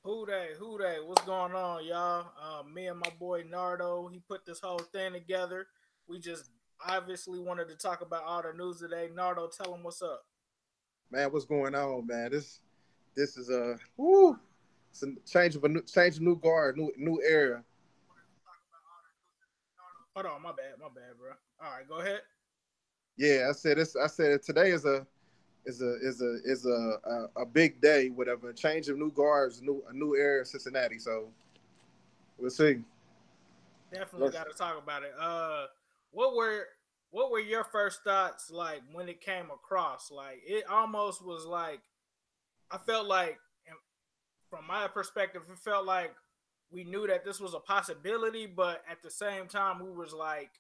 Who they? Who they? What's going on, y'all? Me and my boy Nardo, he put this whole thing together. We just obviously wanted to talk about all the news today. Nardo, tell him what's up. Man, what's going on, man? This is a woo. It's a change of new guard, new era. Hold on, my bad, bro. All right, go ahead. Yeah, I said this. I said today is a big day. Whatever, a change of new guards, a new era in Cincinnati. So we'll see. Definitely Let's, got to talk about it. What were what were your first thoughts like when it came across? Like it almost was like I felt like, from my perspective, it felt like we knew that this was a possibility, but at the same time, we was like,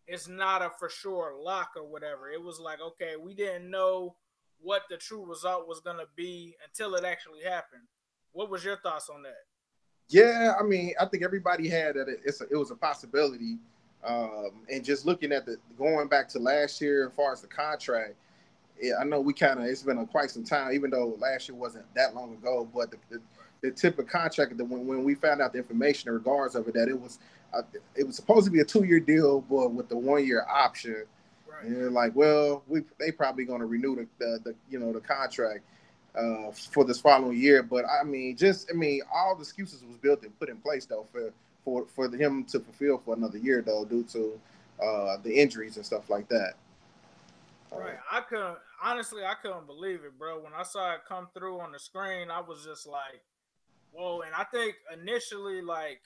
it's not a for sure lock or whatever. It was like, okay, we didn't know what the true result was gonna be until it actually happened. What was your thoughts on that? yeah, I mean, I think everybody had that. It was a possibility. And just looking at the going back to last year, as far as the contract, yeah, I know we kind of it's been quite some time, even though last year wasn't that long ago. But the tip of contract that when we found out the information in regards of it, that uh, it was supposed to be a 2 year deal, but with the 1 year option. Right. And you're like, well, they probably going to renew the contract for this following year. But I mean, all the excuses was built and put in place though for him to fulfill for another year though, due to the injuries and stuff like that. Right. I couldn't honestly I couldn't believe it, bro. When I saw it come through on the screen, I was just like, whoa. And I think initially like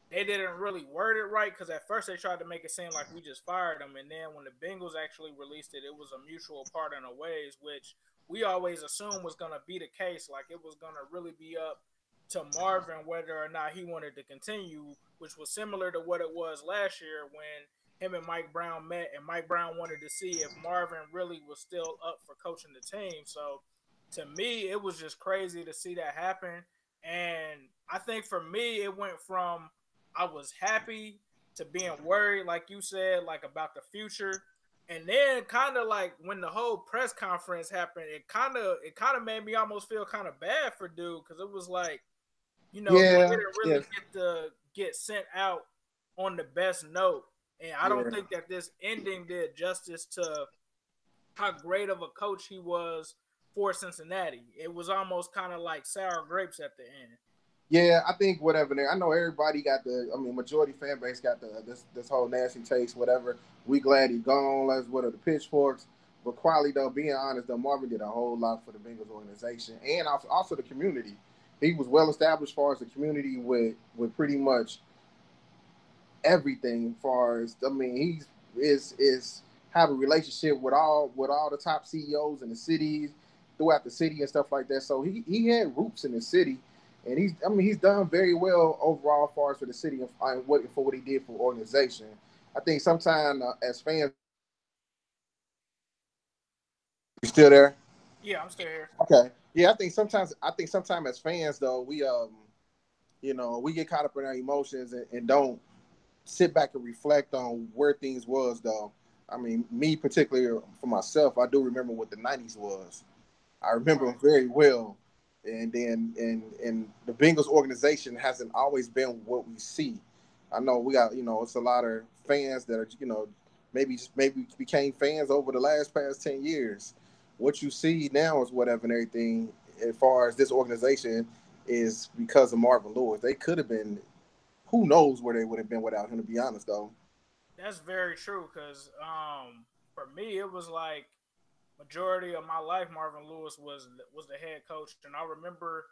they didn't really word it right because at first they tried to make it seem like we just fired him, and then when the Bengals actually released it, it was a mutual parting of ways, which we always assumed was going to be the case. Like it was going to really be up to Marvin whether or not he wanted to continue, which was similar to what it was last year when him and Mike Brown met, and Mike Brown wanted to see if Marvin really was still up for coaching the team. So to me, it was just crazy to see that happen. And I think for me, it went from I was happy to being worried, like you said, like about the future. And then kind of like when the whole press conference happened, it kind of made me almost feel kind of bad for dude because it was like, he Yeah, didn't yeah, really get sent out on the best note. And I don't yeah. think that this ending did justice to how great of a coach he was for Cincinnati. It was almost kind of like sour grapes at the end. Yeah, I think whatever. I know everybody got the. I mean, majority fan base got this whole nasty taste. Whatever. We glad he gone. Let's what are the pitchforks. But quietly though, being honest though, Marvin did a whole lot for the Bengals organization and also the community. He was well established as far as the community with pretty much everything. As far as I mean, he's is have a relationship with all the top CEOs in the cities throughout the city and stuff like that. So he had roots in the city, and he's done very well overall as far as for the city and what he did for the organization. I think sometimes as fans, you still there? Yeah, I'm still here. Okay, yeah. I think sometimes as fans though we get caught up in our emotions and don't sit back and reflect on where things was though. I mean, me particularly for myself, I do remember what the '90s was. I remember Right. them very well. And then and the Bengals organization hasn't always been what we see. I know we got it's a lot of fans that are maybe became fans over the last past 10 years. What you see now is whatever and everything as far as this organization is because of Marvin Lewis. They could have been who knows where they would have been without him. To be honest, though. That's very true because for me it was like majority of my life Marvin Lewis was the head coach, and I remember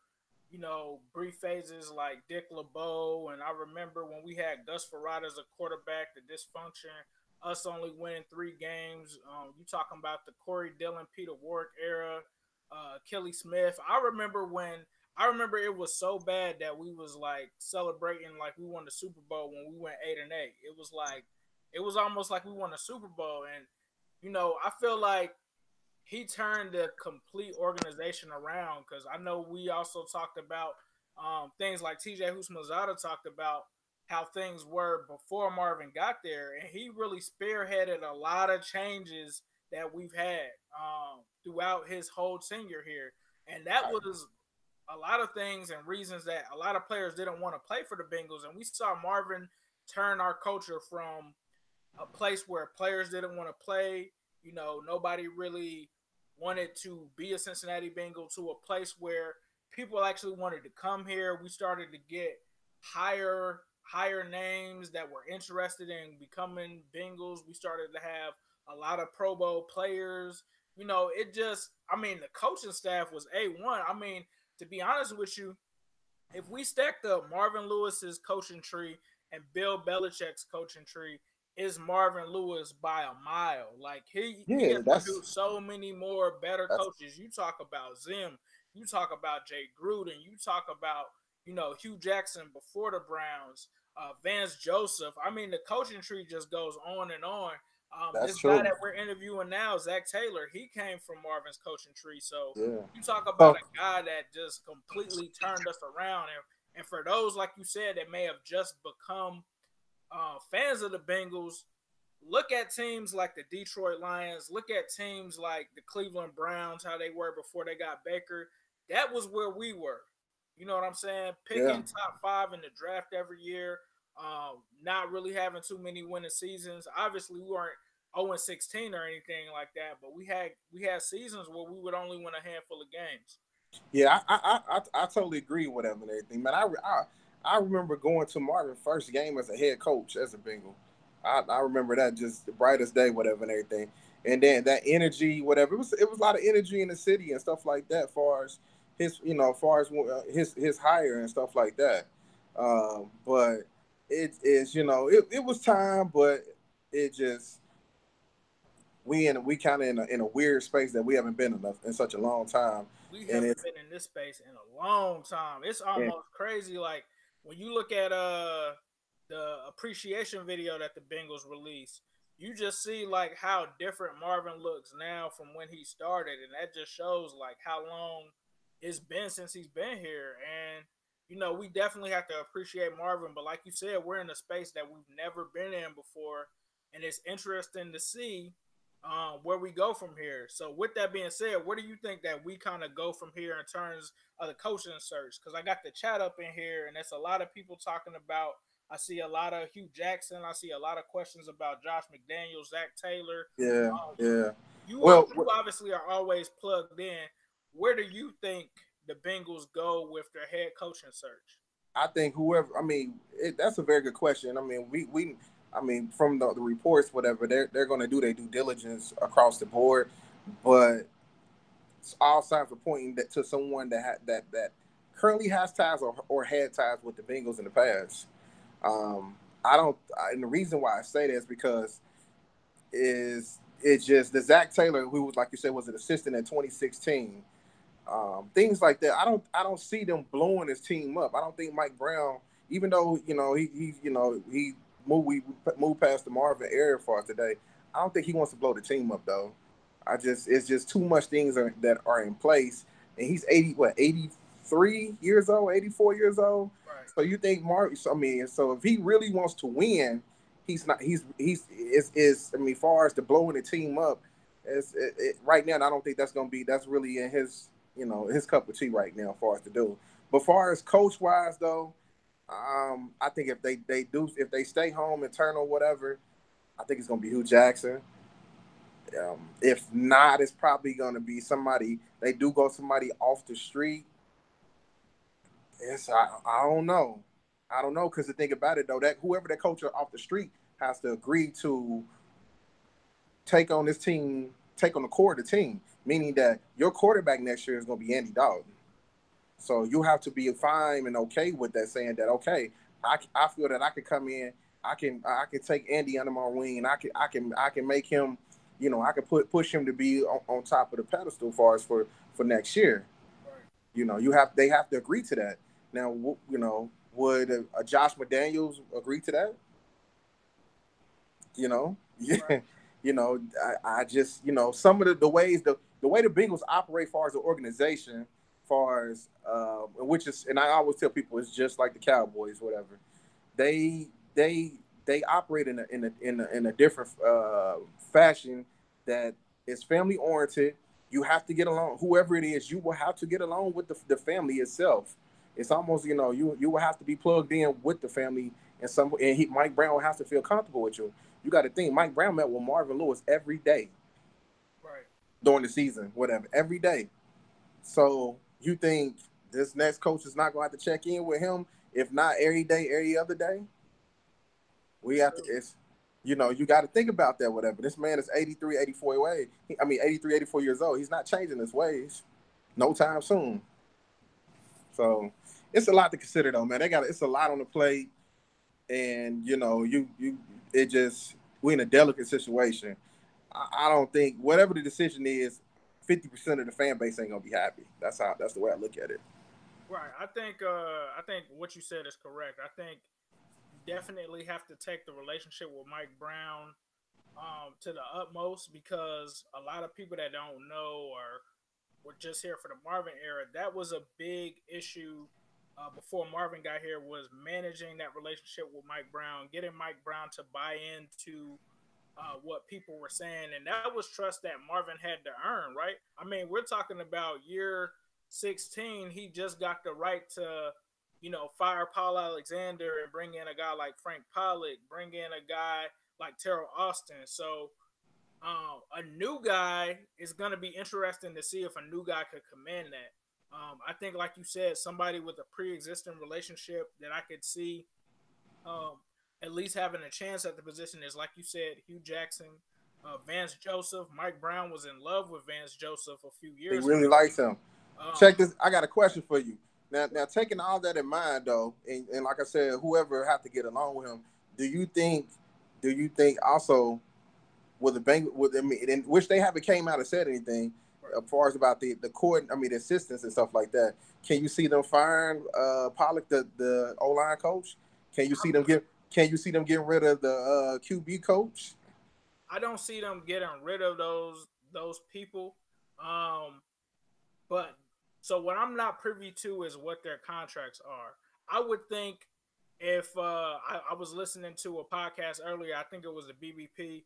brief phases like Dick LeBeau, and I remember when we had Gus Farad as a quarterback, the dysfunction, us only winning 3 games. You talking about the Corey Dillon, Peter Warrick era, Kelly Smith. I remember it was so bad that we was like celebrating like we won the Super Bowl when we went 8-8. It was almost like we won the Super Bowl, and I feel like he turned the complete organization around because I know we also talked about things like TJ Houshmandzadeh talked about how things were before Marvin got there, and he really spearheaded a lot of changes that we've had throughout his whole tenure here, and that was a lot of things and reasons that a lot of players didn't want to play for the Bengals, and we saw Marvin turn our culture from a place where players didn't want to play. You know, nobody really wanted to be a Cincinnati Bengal to a place where people actually wanted to come here. We started to get higher names that were interested in becoming Bengals. We started to have a lot of Pro Bowl players. You know, it just I mean, the coaching staff was A1. I mean, to be honest with you, if we stacked up Marvin Lewis's coaching tree and Bill Belichick's coaching tree, is Marvin Lewis by a mile. Like he Yeah, has produced so many more better that's coaches. You talk about Zim, you talk about Jay Gruden, you talk about Hue Jackson before the Browns, Vance Joseph. I mean, the coaching tree just goes on and on. that's This guy true. that we're interviewing now, Zach Taylor, he came from Marvin's coaching tree. So Yeah. you talk about So a guy that just completely turned us around. And for those, like you said, that may have just become fans of the Bengals, look at teams like the Detroit Lions, look at teams like the Cleveland Browns, how they were before they got Baker. That was where we were. You know what I'm saying? yeah, Picking top 5 in the draft every year, not really having too many winning seasons. Obviously, we weren't 0-16 or anything like that, but we had seasons where we would only win a handful of games. yeah, I totally agree with him and everything, man. I remember going to Marvin's first game as a head coach as a Bengal. I remember that just the brightest day, whatever, and everything. And then that energy, whatever. It was a lot of energy in the city and stuff like that. Far as his, far as his hire and stuff like that. But it is, it was time, but it just we kind of in a weird space that we haven't been in such a long time, We and haven't been in this space in a long time. It's and almost crazy. Like when you look at the appreciation video that the Bengals released, you just see like how different Marvin looks now from when he started, and that just shows like how long it's been since he's been here. And we definitely have to appreciate Marvin. But like you said, we're in a space that we've never been in before, and it's interesting to see where we go from here. So, with that being said, where do you think that we kind of go from here in terms of the coaching search? Because I got the chat up in here, and there's a lot of people talking about. I see a lot of Hue Jackson. I see a lot of questions about Josh McDaniels, Zach Taylor. yeah, Um, yeah. you Well, you obviously are always plugged in. Where do you think the Bengals go with their head coaching search? I think whoever. I mean, that's a very good question. I mean, I mean, from the reports, whatever, they're going to do their due diligence across the board, but all signs are pointing to someone that currently has ties or had ties with the Bengals in the past. I don't, and the reason why I say that is because it's just the Zach Taylor, who was, like you said, was an assistant in 2016. Things like that. I don't see them blowing his team up. I don't think Mike Brown, even though he moved past the Marvin area for us today. I don't think he wants to blow the team up though. It's just too much things that are in place, and he's 83 years old, 84 years old. Right. So you think Mark? I mean, so if he really wants to win, he's not. Is I mean, far as the blowing the team up, right now, I don't think that's really in his cup of tea right now for us to do. But far as coach wise though, I think if they stay home and turn or whatever, I think it's gonna be Hue Jackson. If not, it's probably gonna be somebody. They do go somebody off the street. Yes, I don't know. I don't know because the thing about it though, that whoever that coach off the street has to agree to take on the core of the team, meaning that your quarterback next year is going to be Andy Dalton. So you have to be fine and okay with that, saying that okay, I feel that I can come in, I can take Andy under my wing, and I can make him, I can push him to be on top of the pedestal for next year. Right. They have to agree to that. Now, would a Josh McDaniels agree to that? Right. Yeah. I just, some of the ways the way the Bengals operate, far as the organization, far as which is, and I always tell people it's just like the Cowboys, whatever. They they they operate in a different fashion that is family oriented. You have to get along. Whoever it is, you will have to get along with the family itself. It's almost, you will have to be plugged in with the family, and Mike Brown will have to feel comfortable with you. You got to think Mike Brown met with Marvin Lewis every day Right. during the season, whatever, every day. So you think this next coach is not going to have to check in with him? If not every day, every other day, we have to. True. It's you got to think about that. Whatever. This man is 83, 84 away. 83, 84 years old. He's not changing his ways, no time soon. So it's a lot to consider, though, man. It's a lot on the plate, and it just we're in a delicate situation. I don't think whatever the decision is, 50% of the fan base ain't gonna be happy. That's the way I look at it. Right. I think what you said is correct. I think you definitely have to take the relationship with Mike Brown to the utmost, because a lot of people that don't know or were just here for the Marvin era, that was a big issue before Marvin got here, was managing that relationship with Mike Brown, getting Mike Brown to buy into what people were saying. And that was trust that Marvin had to earn, right? I mean, we're talking about year 16. He just got the right to, fire Paul Alexander and bring in a guy like Frank Pollock, bring in a guy like Terrell Austin. So a new guy is going to be interesting to see if a new guy could command that. I think, like you said, somebody with a pre-existing relationship that I could see um, at least having a chance at the position is, like you said, Hue Jackson, Vance Joseph. Mike Brown was in love with Vance Joseph a few He years really ago. likes him. Check this. I got a question for you. Now, taking all that in mind, though, and like I said, whoever have to get along with him, do you think also with the bank with in which they haven't came out and said anything as far as about the court, the assistants and stuff like that. Can you see them firing Pollock, the O line coach? Can you see them getting rid of the QB coach? I don't see them getting rid of those people. But so what I'm not privy to is what their contracts are. I would think if I was listening to a podcast earlier, I think it was the BBP.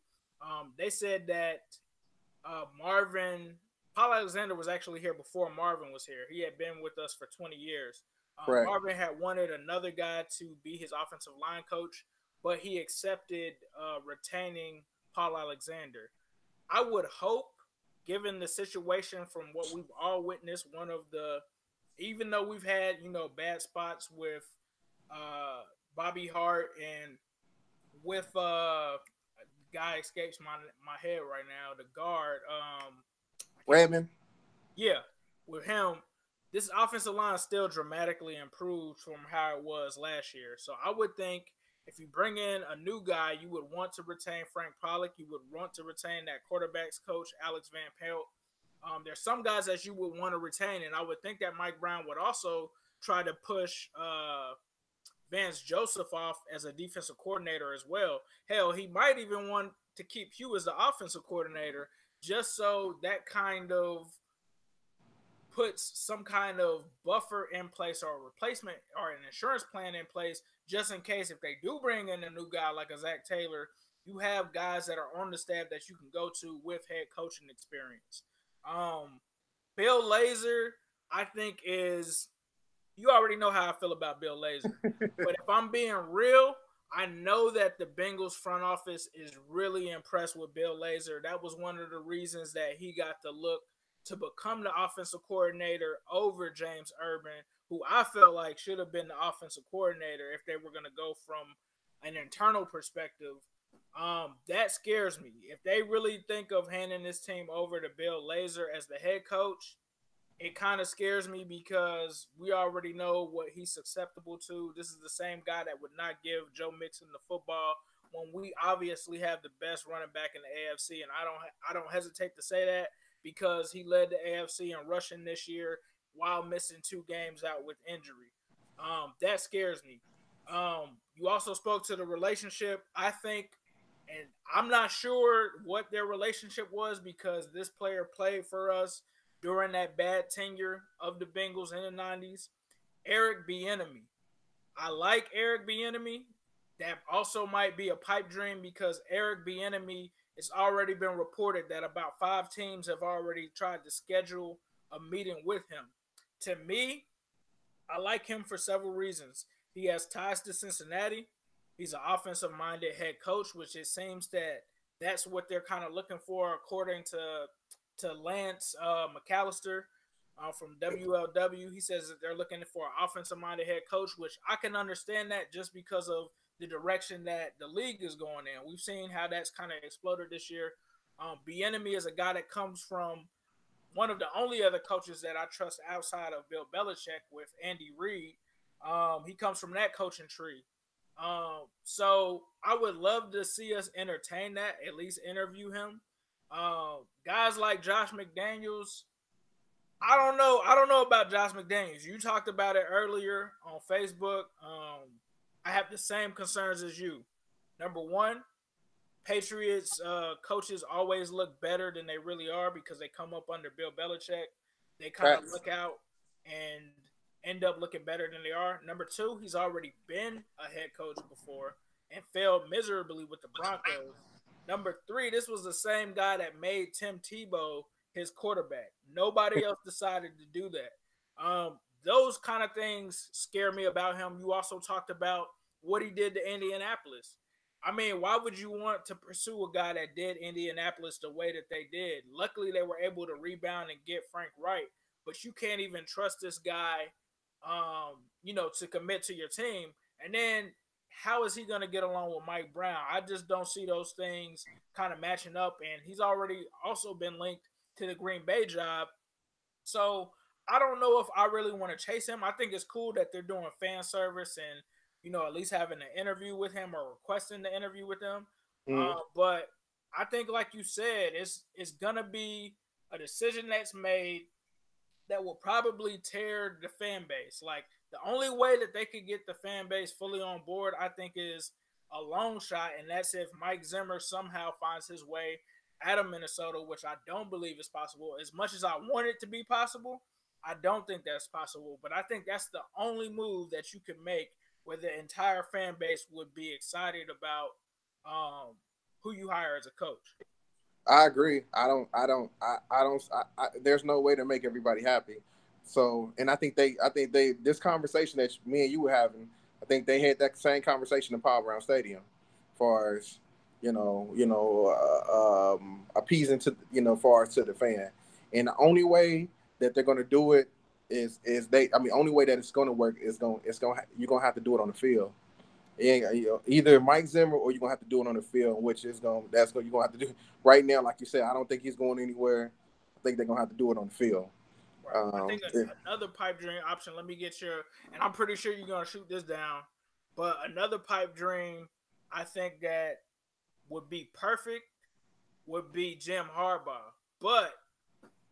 They said that Paul Alexander was actually here before Marvin was here. He had been with us for 20 years. Correct. Marvin had wanted another guy to be his offensive line coach, but he accepted retaining Paul Alexander. I would hope, given the situation from what we've all witnessed, even though we've had, bad spots with Bobby Hart and with guy escapes my head right now, the guard, Redmond. yeah, with him, this offensive line still dramatically improved from how it was last year. So I would think if you bring in a new guy, you would want to retain Frank Pollock. You would want to retain that quarterbacks coach, Alex Van Pelt. There's some guys that you would want to retain, and I would think that Mike Brown would also try to push Vance Joseph off as a defensive coordinator as well. Hell, he might even want to keep Hue as the offensive coordinator, just so that kind of puts some kind of buffer in place or a replacement or an insurance plan in place, just in case if they do bring in a new guy like a Zach Taylor, you have guys that are on the staff that you can go to with head coaching experience. Bill Lazor, I think you already know how I feel about Bill Lazor. But if I'm being real, I know that the Bengals front office is really impressed with Bill Lazor. That was one of the reasons that he got the look to become the offensive coordinator over James Urban, who I felt like should have been the offensive coordinator if they were going to go from an internal perspective. That scares me. If they really think of handing this team over to Bill Lazor as the head coach, it kind of scares me because we already know what he's susceptible to. This is the same guy that would not give Joe Mixon the football when we obviously have the best running back in the AFC, and I don't hesitate to say that because he led the AFC in rushing this year while missing 2 games out with injury. That scares me. You also spoke to the relationship. I think, and I'm not sure what their relationship was because this player played for us during that bad tenure of the Bengals in the 90s. Eric Bieniemy. I like Eric Bieniemy. That also might be a pipe dream because Eric Bieniemy it's already been reported that about 5 teams have already tried to schedule a meeting with him. To me, I like him for several reasons. He has ties to Cincinnati. He's an offensive minded head coach, which it seems that that's what they're kind of looking for, according to Lance McAllister from WLW. He says that they're looking for an offensive minded head coach, which I can understand that just because of the direction that the league is going in. We've seen how that's kind of exploded this year. Bieniemy is a guy that comes from one of the only other coaches that I trust outside of Bill Belichick with Andy Reid. He comes from that coaching tree. So I would love to see us entertain that, at least interview him. Guys like Josh McDaniels, I don't know. I don't know about Josh McDaniels. You talked about it earlier on Facebook. I have the same concerns as you. Number one, Patriots coaches always look better than they really are because they come up under Bill Belichick. They kind of look out and end up looking better than they are. Number two, he's already been a head coach before and failed miserably with the Broncos. Number three, this was the same guy that made Tim Tebow his quarterback. Nobody else decided to do that. Those kind of things scare me about him. You also talked about what he did to Indianapolis. I mean, why would you want to pursue a guy that did Indianapolis the way that they did? Luckily, they were able to rebound and get Frank Wright, but you can't even trust this guy, to commit to your team. And then how is he going to get along with Mike Brown? I just don't see those things kind of matching up. And he's already also been linked to the Green Bay job. So I don't know if I really want to chase him. I think it's cool that they're doing fan service and, at least having an interview with him or requesting the interview with him. But I think, like you said, it's going to be a decision that's made that will probably tear the fan base. Like, the only way that they could get the fan base fully on board, I think, is a long shot, and that's if Mike Zimmer somehow finds his way out of Minnesota, which I don't believe is possible. As much as I want it to be possible, I don't think that's possible. But I think that's the only move that you could make where the entire fan base would be excited about who you hire as a coach. I agree. There's no way to make everybody happy. So, and I think this conversation that me and you were having, I think they had that same conversation in Paul Brown Stadium, as far as appeasing to far as to the fan. And the only way that they're going to do it is only way that it's going to work is you're going to have to do it on the field. Either Mike Zimmer or you're gonna have to do it on the field, which is you're gonna have to do right now. Like you said, I don't think he's going anywhere. I think they're gonna have to do it on the field. Right. I think another pipe dream option. Let me get and I'm pretty sure you're gonna shoot this down, but another pipe dream I think that would be perfect would be Jim Harbaugh. But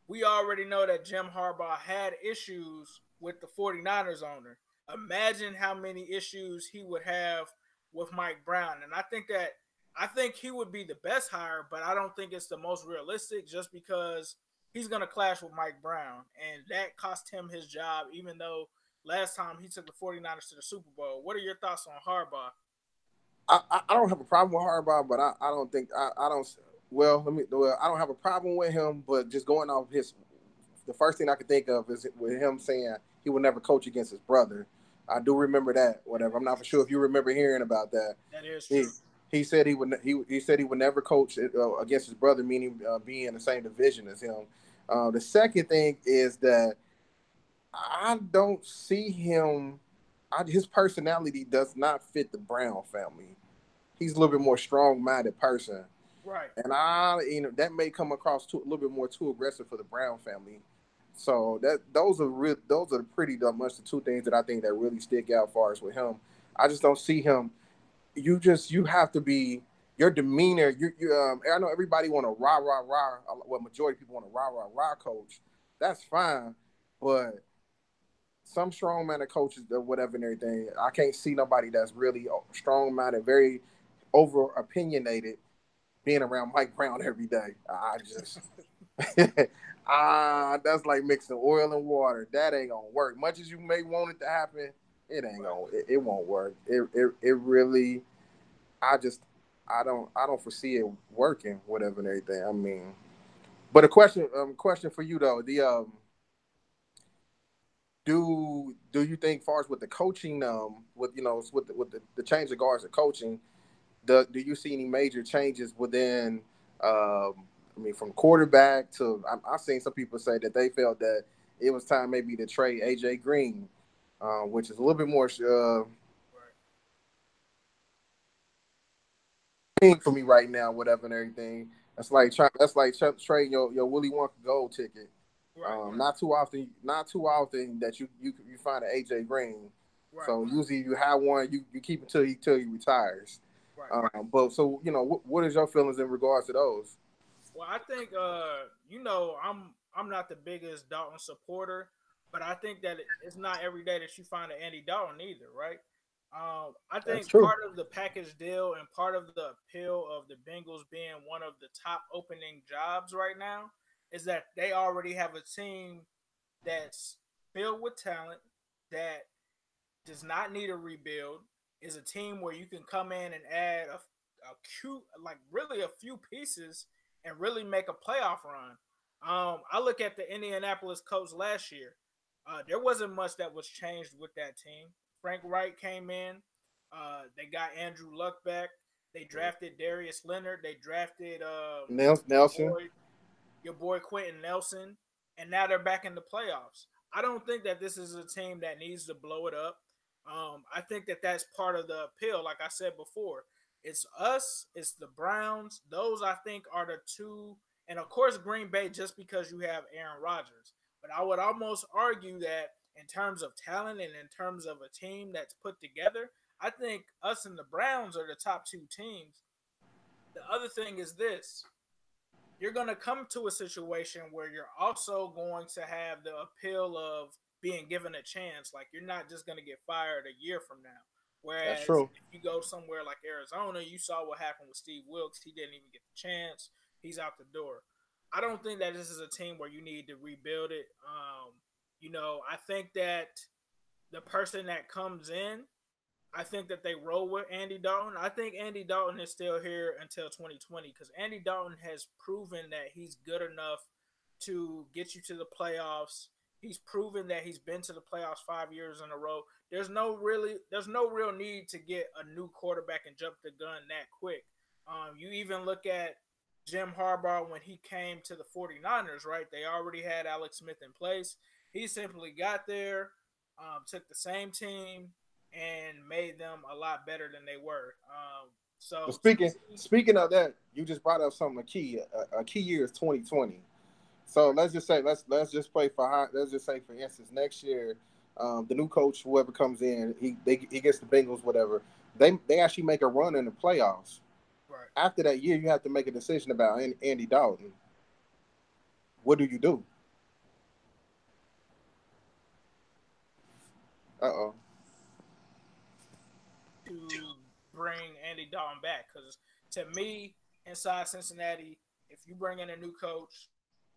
we already know that Jim Harbaugh had issues with the 49ers owner. Imagine how many issues he would have with Mike Brown. And I think he would be the best hire, but I don't think it's the most realistic just because he's going to clash with Mike Brown. And that cost him his job, even though last time he took the 49ers to the Super Bowl. What are your thoughts on Harbaugh? I don't have a problem with Harbaugh, but I don't think I don't. Well, I don't have a problem with him, but just going off the first thing I could think of is with him saying he would never coach against his brother. I do remember that. Whatever. I'm not for sure if you remember hearing about that. That is true. He said he would never coach against his brother, meaning being in the same division as him. The second thing is that I don't see him. His personality does not fit the Brown family. He's a little bit more strong-minded person, right? And that may come across a little bit more too aggressive for the Brown family. So those are pretty much the two things that I think that really stick out far as with him. I just don't see him. You have to be your demeanor. I know everybody want a rah rah rah. Well, majority of people want a rah rah rah coach. That's fine, but some strong-minded coaches or whatever and everything, I can't see nobody that's really strong-minded, very over-opinionated, being around Mike Brown every day. I just that's like mixing oil and water. That ain't gonna work. Much as you may want it to happen, it ain't gonna. It won't work. It really. I don't foresee it working, whatever and everything. I mean, but a question for you though, do you think, far as with the coaching, with the change of guards and coaching, do you see any major changes within? I mean, from quarterback to I've seen some people say that they felt that it was time maybe to trade AJ Green, which is a little bit more for me right now, whatever and everything. That's like trading your Willy Wonka gold ticket. Right, Not too often that you find an AJ Green. right, So usually you have one, you keep it till he retires. right. But so what is your feelings in regards to those? Well, I think I'm not the biggest Dalton supporter, but I think that it's not every day that you find an Andy Dalton either, right? I That's think true. part of the package deal and part of the appeal of the Bengals being one of the top opening jobs right now is that they already have a team that's filled with talent that does not need a rebuild. Is a team where you can come in and add a cute, like really a few pieces and really make a playoff run. I look at the Indianapolis Colts last year. There wasn't much that was changed with that team. Frank Wright came in. They got Andrew Luck back. They drafted Darius Leonard. They drafted your Nelson. boy your boy Quentin Nelson, and now they're back in the playoffs. I don't think that this is a team that needs to blow it up. I think that that's part of the appeal. Like I said before, it's us, it's the Browns. Those I think are the two, and of course Green Bay, just because you have Aaron Rodgers. But I would almost argue that in terms of talent and in terms of a team that's put together, I think us and the Browns are the top two teams. The other thing is this: you're going to come to a situation where you're also going to have the appeal of being given a chance. Like you're not just going to get fired a year from now. That's Whereas true. if you go somewhere like Arizona, you saw what happened with Steve Wilkes. He didn't even get the chance. He's out the door. I don't think that this is a team where you need to rebuild it. I think that the person that comes in, I think that they roll with Andy Dalton. I think Andy Dalton is still here until 2020 because Andy Dalton has proven that he's good enough to get you to the playoffs. He's proven that he's been to the playoffs 5 years in a row. There's no real need to get a new quarterback and jump the gun that quick. You even look at Jim Harbaugh when he came to the 49ers, right? They already had Alex Smith in place. He simply got there, took the same team, and made them a lot better than they were. But So to me, speaking of that, you just brought up something key. A key year is 2020. So right, let's just play for let's just say, for instance, next year, the new coach, whoever comes in, he gets the Bengals, whatever. They actually make a run in the playoffs. right. After that year, you have to make a decision about Andy Dalton. What do you do? Uh oh. To bring Andy Dalton back because to me, inside Cincinnati, if you bring in a new coach,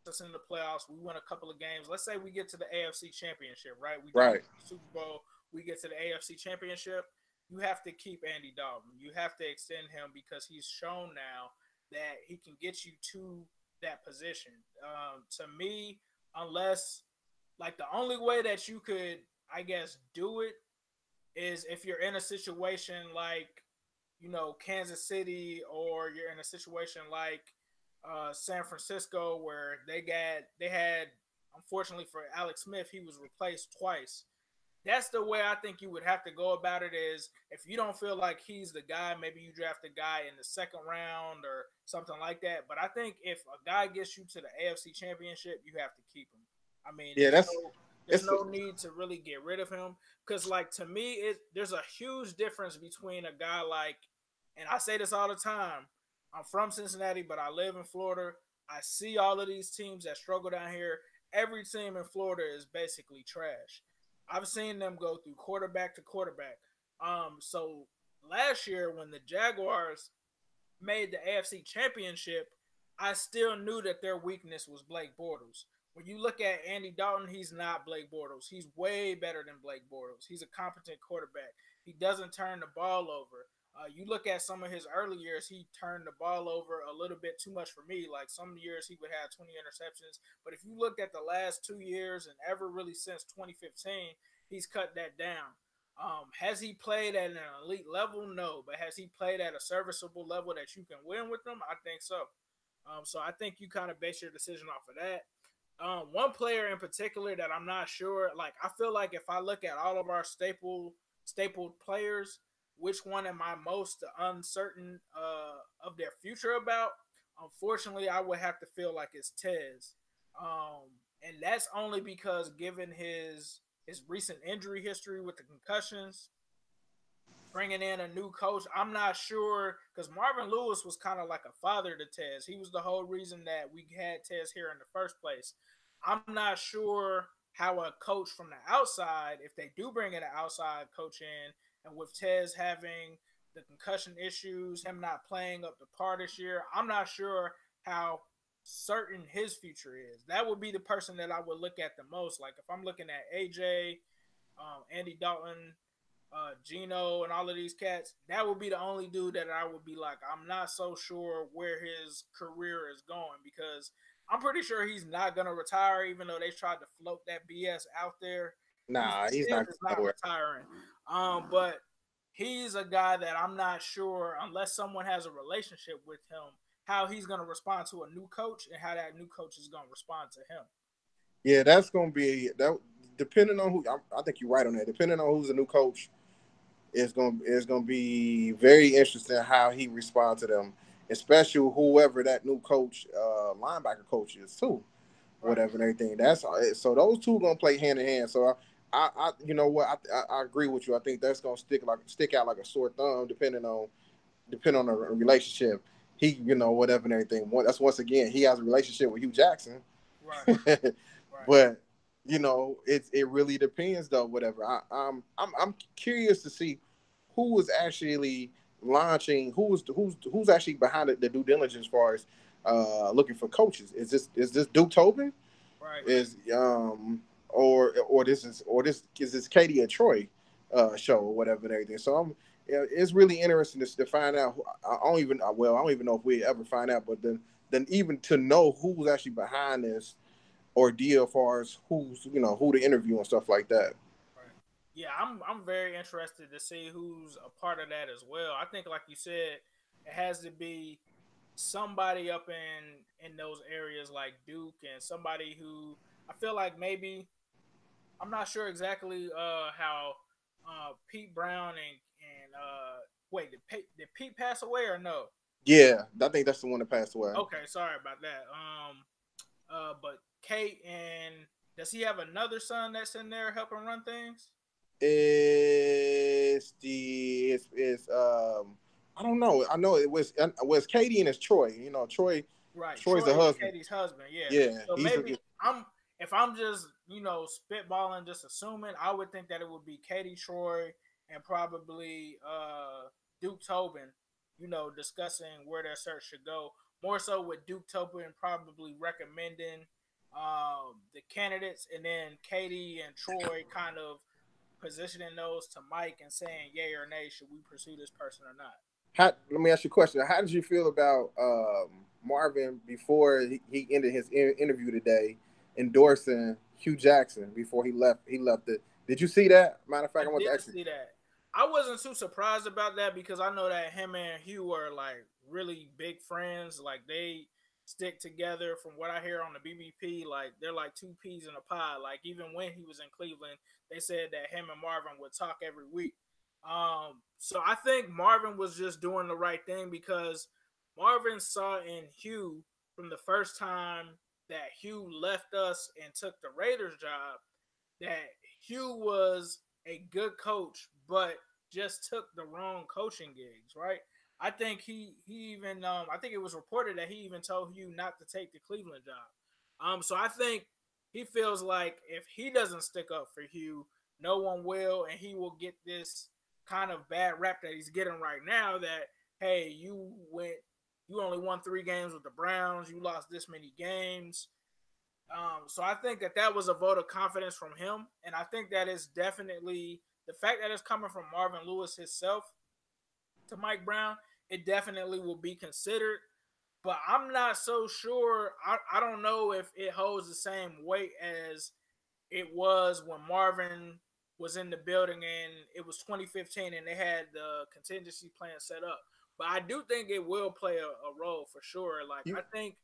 us in the playoffs, we win a couple of games. Let's say we get to the AFC Championship, right? We don't Right. get to the Super Bowl. We get to the AFC Championship. You have to keep Andy Dalton. You have to extend him because he's shown now that he can get you to that position. To me, unless like the only way that you could, I guess, do it is if you're in a situation like Kansas City, or you're in a situation like San Francisco where they had unfortunately for Alex Smith, he was replaced twice. That's the way I think you would have to go about it. Is if you don't feel like he's the guy, maybe you draft a guy in the second round or something like that. But I think if a guy gets you to the AFC Championship, you have to keep him. I mean, Yeah, there's it's no need to really get rid of him because, like, to me, there's a huge difference between a guy like, and I say this all the time. I'm from Cincinnati, but I live in Florida. I see all of these teams that struggle down here. Every team in Florida is basically trash. I've seen them go through quarterback to quarterback. So last year when the Jaguars made the AFC Championship, I still knew that their weakness was Blake Bortles. When you look at Andy Dalton, he's not Blake Bortles. He's way better than Blake Bortles. He's a competent quarterback. He doesn't turn the ball over. You look at some of his early years, he turned the ball over a little bit too much for me. Like some years he would have 20 interceptions. But if you look at the last 2 years and ever really since 2015, he's cut that down. Has he played at an elite level? No. But has he played at a serviceable level that you can win with him? I think so. So I think you kind of base your decision off of that. One player in particular that I'm not sure, like I feel like if I look at all of our stapled players, which one am I most uncertain of their future about? Unfortunately, I would have to feel like it's Tez, and that's only because given his recent injury history with the concussions, bringing in a new coach, I'm not sure because Marvin Lewis was kind of like a father to Tez. He was the whole reason that we had Tez here in the first place. I'm not sure how a coach from the outside, if they do bring in an outside coach in, and with Tez having the concussion issues, him not playing up to par this year, I'm not sure how certain his future is. That would be the person that I would look at the most. Like if I'm looking at AJ, Andy Dalton, Gino, and all of these cats, that would be the only dude that I would be like, I'm not so sure where his career is going because I'm pretty sure he's not going to retire, even though they tried to float that BS out there. He Nah, he's still not is going not nowhere. retiring. But he's a guy that I'm not sure, unless someone has a relationship with him, how he's going to respond to a new coach and how that new coach is going to respond to him. Yeah, that's going to be that. Depending on who, I think you're right on that. Depending on who's the new coach, it's gonna be very interesting how he responds to them, especially whoever that new coach, linebacker coach is too, Right. whatever and everything. That's so those two gonna play hand in hand. So I you know what, I agree with you. I think that's gonna stick out like a sore thumb, depending on the relationship. He, whatever and everything. That's once again he has a relationship with Hue Jackson, Right. Right. but it really depends though. Whatever. I'm curious to see who was actually launching, who's actually behind the due diligence as far as looking for coaches. Is this Duke Tobin? Right. Is or this is this Katie and Troy show or whatever and everything. So it's really interesting to find out. I don't even know if we ever find out, but then even to know who's actually behind this ordeal as far as who to interview and stuff like that. Right. Yeah, I'm very interested to see who's a part of that as well. I think, like you said, it has to be somebody up in those areas like Duke and somebody who I feel like maybe I'm not sure exactly how Pete Brown and wait did Pete pass away or no? Yeah, I think that's the one that passed away. Okay, sorry about that. But Kate and does he have another son that's in there helping run things? It's I don't know. I know it was Katie and it's Troy. Right. Troy's Troy the is husband. Katie's husband. Yeah. Yeah, So maybe I'm if I'm just spitballing, just assuming, I would think that it would be Katie, Troy, and probably Duke Tobin. Discussing where their search should go. More so with Duke Tobin probably recommending the candidates, and then Katie and Troy kind of positioning those to Mike and saying yay or nay, should we pursue this person or not? Let me ask you a question. How did you feel about Marvin before he ended his interview today, endorsing Hue Jackson before he left? He left it. Did you see that? Matter of I fact, I want to did actually. see that. I wasn't too surprised about that because I know that him and Hugh are like really big friends. Like they stick together. From what I hear on the BBP, like they're like two peas in a pod. Like even when he was in Cleveland, they said that him and Marvin would talk every week. So I think Marvin was just doing the right thing because Marvin saw in Hugh from the first time that Hugh left us and took the Raiders job that Hugh was a good coach, but just took the wrong coaching gigs, right? I think he even I think it was reported that he even told Hugh not to take the Cleveland job. So I think he feels like if he doesn't stick up for Hugh, no one will, and he will get this kind of bad rap that he's getting right now. That hey, you only won 3 games with the Browns, you lost this many games. So I think that was a vote of confidence from him, and I think that is definitely the fact that it's coming from Marvin Lewis himself to Mike Brown, it definitely will be considered. But I'm not so sure. I don't know if it holds the same weight as it was when Marvin was in the building and it was 2015 and they had the contingency plan set up. But I do think it will play a role for sure. Like, You, I think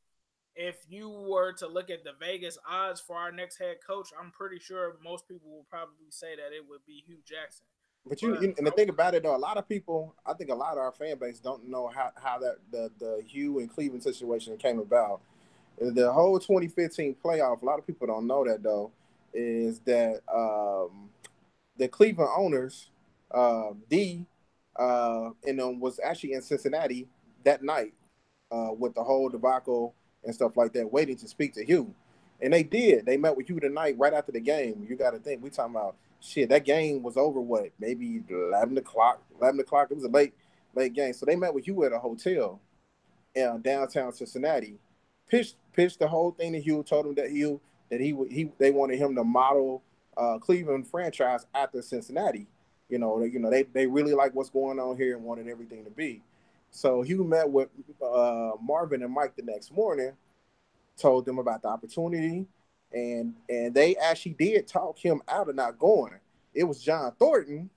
if you were to look at the Vegas odds for our next head coach, I'm pretty sure most people will probably say that it would be Hue Jackson. but But and the thing about it though, a lot of people, I think a lot of our fan base don't know how that the Hue and Cleveland situation came about. The whole 2015 playoff, a lot of people don't know that though, is that the Cleveland owners, D, and was actually in Cincinnati that night with the whole debacle and stuff like that, waiting to speak to Hue. And they did. They met with Hue tonight right after the game. You got to think, we talking about shit. That game was over, what, maybe 11 o'clock? 11 o'clock. It was a late game. So they met with Hue at a hotel in downtown Cincinnati. Pitched the whole thing to Hue, told him that they wanted him to model Cleveland franchise after Cincinnati. They really like what's going on here and wanted everything to be. So Hugh met with Marvin and Mike the next morning, told them about the opportunity, and they actually did talk him out of not going. It was John Thornton.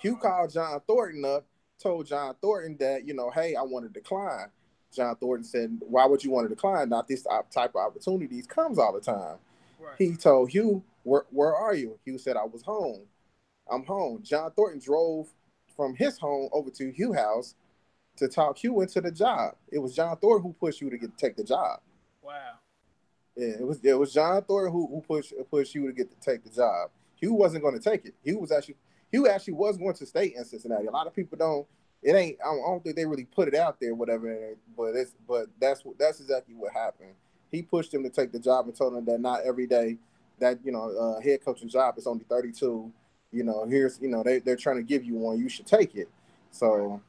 Hugh called John Thornton up, told John Thornton that, hey, I want to decline. John Thornton said, why would you want to decline? Not this type of opportunities comes all the time. right, He told Hugh, where are you? Hugh said, I was home. I'm home. John Thornton drove from his home over to Hugh house to talk Hugh into the job. It was John Thornton who pushed you to take the job. wow, Yeah, it was John Thornton who pushed Hugh to take the job. Hugh wasn't going to take it. Hugh actually was going to stay in Cincinnati. A lot of people don't. It ain't. I don't think they really put it out there, whatever. But that's exactly what happened. He pushed him to take the job and told him that not every day that head coaching job is only 32. Here's they're trying to give you one. You should take it. So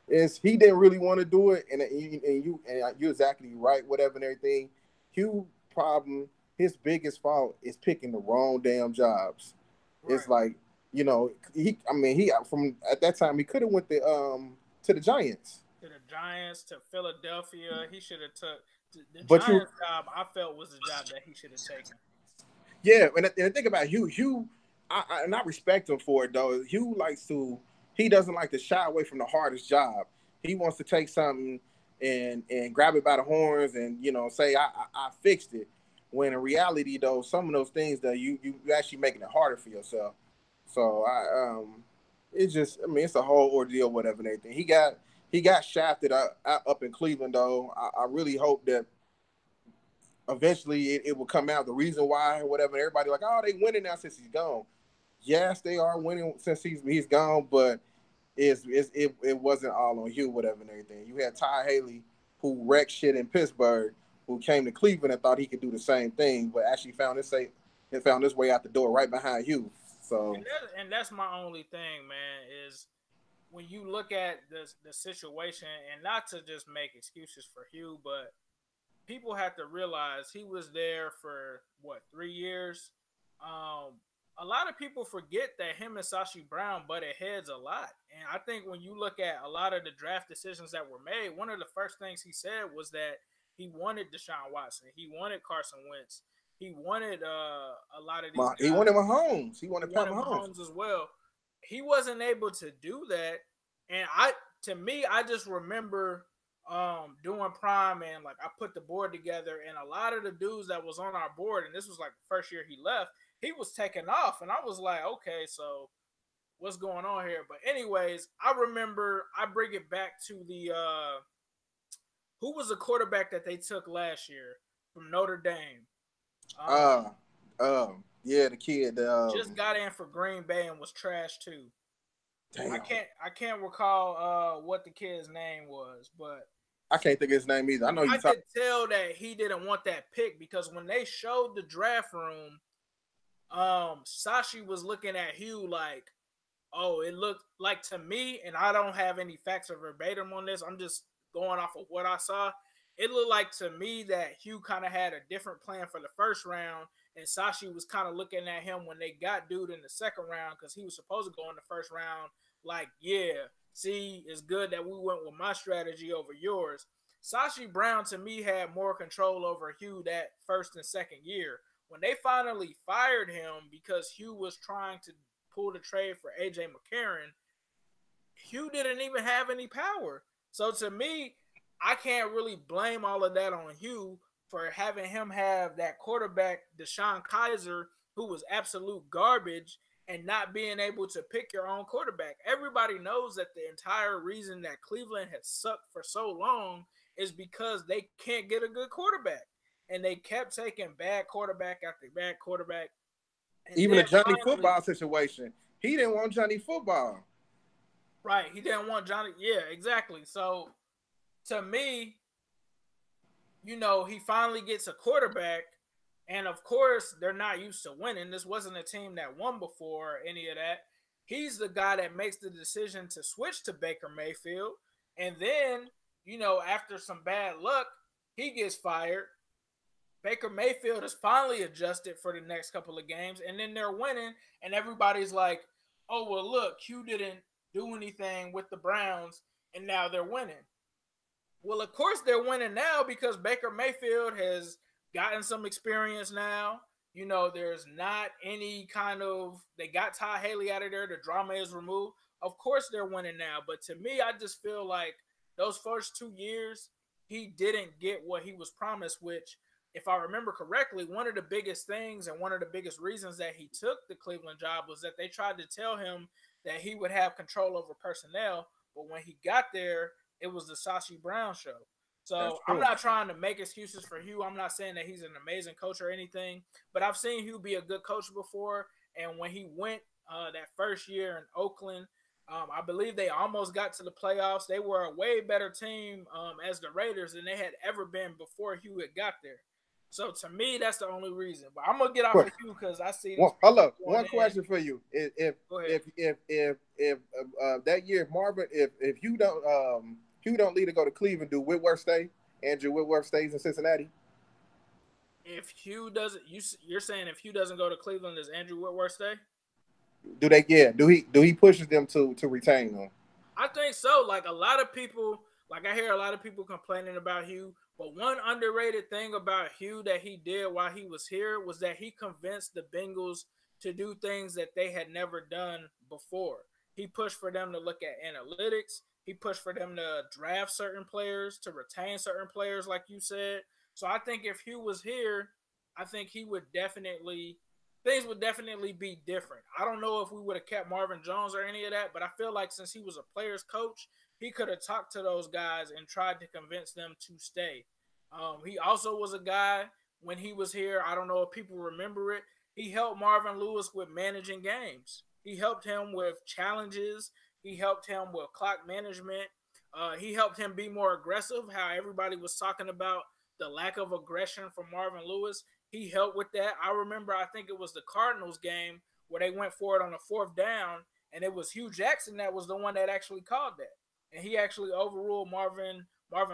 he didn't really want to do it, and you're exactly right. Whatever and everything. Hugh problem. His biggest fault is picking the wrong damn jobs. right. It's like he from at that time he could have went to the Giants. To the Giants, to Philadelphia, he should have took the But you Giants job. I felt was the job that he should have taken. Yeah, and the thing about Hugh, I respect him for it though. He doesn't like to shy away from the hardest job. He wants to take something and grab it by the horns and say I fixed it. When in reality though, some of those things that you actually making it harder for yourself. So it's a whole ordeal, whatever and everything. He got shafted up in Cleveland though. I really hope that eventually it will come out the reason why, whatever. Everybody like, oh, they winning now since he's gone. Yes, they are winning since he's gone, but it wasn't all on Hugh, whatever and everything. You had Ty Haley who wrecked shit in Pittsburgh, who came to Cleveland and thought he could do the same thing, but actually found his way out the door right behind Hugh. So And that's my only thing, man, is when you look at the situation, and not to just make excuses for Hugh, but people have to realize he was there for what, 3 years. A lot of people forget that him and Sashi Brown butted heads a lot, and I think when you look at a lot of the draft decisions that were made, one of the first things he said was that he wanted Deshaun Watson, he wanted Carson Wentz, he wanted a lot of these he guys. wanted Mahomes. He wanted He Pat wanted Mahomes. Mahomes as well. He wasn't able to do that, and to me, I just remember doing prime, and like I put the board together, and a lot of the dudes that was on our board, and this was like the first year he left, he was taking off, and I was like, okay, so what's going on here? But anyways, I remember, I bring it back to the who was the quarterback that they took last year from Notre Dame? Uh, yeah, the kid. Just got in for Green Bay and was trash too. Damn, I can't recall what the kid's name was, but I can't think of his name either. I know you I could tell that he didn't want that pick, because when they showed the draft room, Sashi was looking at Hugh like, oh, it looked like to me, and I don't have any facts or verbatim on this, I'm just going off of what I saw. It looked like to me that Hugh kind of had a different plan for the first round, and Sashi was kind of looking at him when they got dude in the second round, because he was supposed to go in the first round. Like, yeah, see, it's good that we went with my strategy over yours. Sashi Brown, to me, had more control over Hue that first and second year. When they finally fired him because Hue was trying to pull the trade for A.J. McCarron, Hue didn't even have any power. So to me, I can't really blame all of that on Hue for having him have that quarterback, Deshaun Kaiser, who was absolute garbage, and not being able to pick your own quarterback. Everybody knows that the entire reason that Cleveland has sucked for so long is because they can't get a good quarterback. And they kept taking bad quarterback after bad quarterback. And Even then the Johnny finally, Football situation, he didn't want Johnny Football. right, he didn't want Johnny. Yeah, exactly. So to me, he finally gets a quarterback. And of course, they're not used to winning. This wasn't a team that won before any of that. He's the guy that makes the decision to switch to Baker Mayfield. And then, after some bad luck, he gets fired. Baker Mayfield is finally adjusted for the next couple of games. And then they're winning. And everybody's like, oh, well, look, Hugh didn't do anything with the Browns. And now they're winning. Well, of course they're winning now because Baker Mayfield has gotten some experience now. There's not any kind of they got Ty Haley out of there. The drama is removed. Of course they're winning now. But to me, I just feel like those first 2 years, he didn't get what he was promised, which, if I remember correctly, one of the biggest things and one of the biggest reasons that he took the Cleveland job was that they tried to tell him that he would have control over personnel. But when he got there, it was the Sashi Brown show. So I'm not trying to make excuses for Hue. I'm not saying that he's an amazing coach or anything, but I've seen Hue be a good coach before. And when he went that first year in Oakland, I believe they almost got to the playoffs. They were a way better team as the Raiders than they had ever been before Hue had got there. So to me, that's the only reason. But I'm gonna get off of Hue because I see. Hello, one question for you: if that year Marvin, if Hue don't leave to go to Cleveland, do Whitworth stay? Andrew Whitworth stays in Cincinnati. If Hue doesn't, you're saying if Hue doesn't go to Cleveland, does Andrew Whitworth stay? Do they get? Do he pushes them to retain them? I think so. Like a lot of people, I hear a lot of people complaining about Hue, but one underrated thing about Hue that he did while he was here was that he convinced the Bengals to do things that they had never done before. He pushed for them to look at analytics. He pushed for them to draft certain players, to retain certain players, like you said. So I think if Hue was here, I think things would definitely be different. I don't know if we would have kept Marvin Jones or any of that, but I feel like since he was a player's coach, he could have talked to those guys and tried to convince them to stay. He also was a guy when he was here. I don't know if people remember it. He helped Marvin Lewis with managing games. He helped him with challenges. He helped him with clock management. He helped him be more aggressive, how everybody was talking about the lack of aggression from Marvin Lewis. He helped with that. I remember, I think it was the Cardinals game where they went for it on a 4th down, and it was Hue Jackson that was the one that actually called that. And he actually overruled Marvin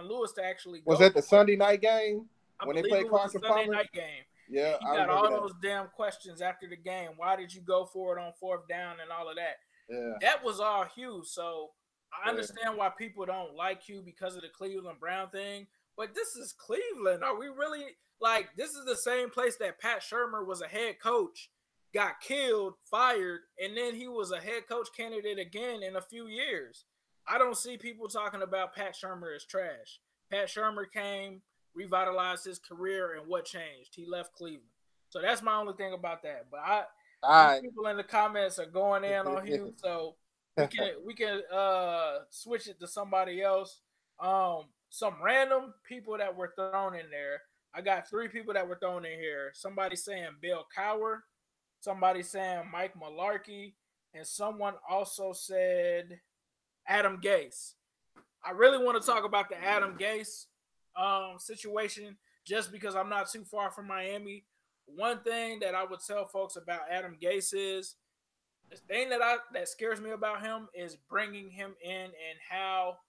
Lewis to actually go. Was that the Sunday night game when they played Carson Palmer? Sunday night game. Yeah, he got all those damn questions after the game. Why did you go for it on 4th down and all of that? Yeah. That was all Hue. So I understand why people don't like Hue because of the Cleveland Brown thing. But this is Cleveland. Are we really this is the same place that Pat Shurmur was a head coach, got killed, fired, and then he was a head coach candidate again in a few years. I don't see people talking about Pat Shurmur as trash. Pat Shurmur came, revitalized his career, and what changed? He left Cleveland. So that's my only thing about that. But people in the comments are going in on Hugh, so we can switch it to somebody else. Some random people that were thrown in there. I got 3 people that were thrown in here. Somebody saying Bill Cowher, somebody saying Mike Mularkey, and someone also said Adam Gase. I really want to talk about the Adam Gase situation just because I'm not too far from Miami. One thing that I would tell folks about Adam Gase is the thing that scares me about him is bringing him in and how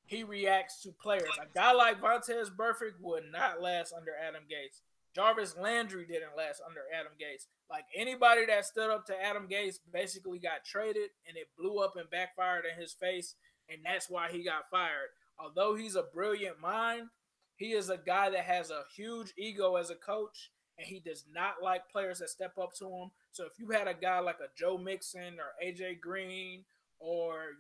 he reacts to players. A guy like Vontaze Burfict would not last under Adam Gase. Jarvis Landry didn't last under Adam Gase. Like anybody that stood up to Adam Gase basically got traded and it blew up and backfired in his face, and that's why he got fired. Although he's a brilliant mind, he is a guy that has a huge ego as a coach, and he does not like players that step up to him. So if you had a guy like a Joe Mixon or AJ Green or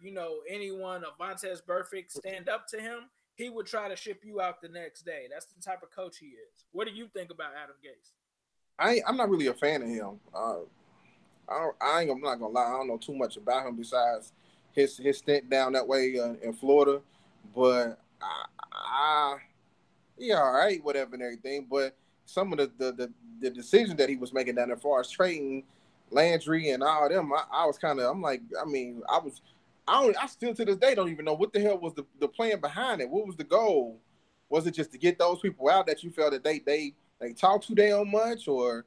anyone, Vontaze Burfict, stand up to him, he would try to ship you out the next day. That's the type of coach he is. What do you think about Adam Gase? I'm not really a fan of him. I'm not gonna lie. I don't know too much about him besides his stint down that way in Florida, but he all right, whatever and everything. But some of the decisions that he was making down there, as far as trading Landry and all them, I was kind of, I'm like, I mean, I still to this day don't even know what the hell was the plan behind it. What was the goal? Was it just to get those people out that you felt that they talk too damn much, or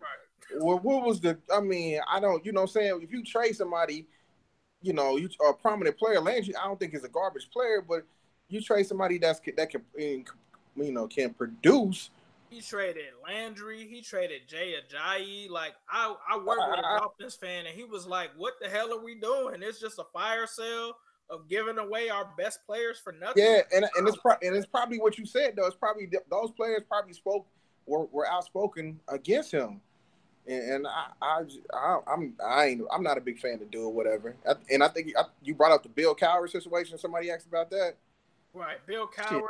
what was the? I mean, I don't, you know what I'm saying? If you trade somebody, you a prominent player, Landry, I don't think is a garbage player, but you trade somebody that can produce. He traded Landry. He traded Jay Ajayi. Like I work with a Dolphins fan, and he was like, "What the hell are we doing? It's just a fire sale of giving away our best players for nothing." Yeah, and it's probably what you said though. It's probably those players probably were outspoken against him, and I'm not a big fan to do it, whatever. And I think you brought up the Bill Cowher situation. Somebody asked about that. Right, Bill Cowher. Shit.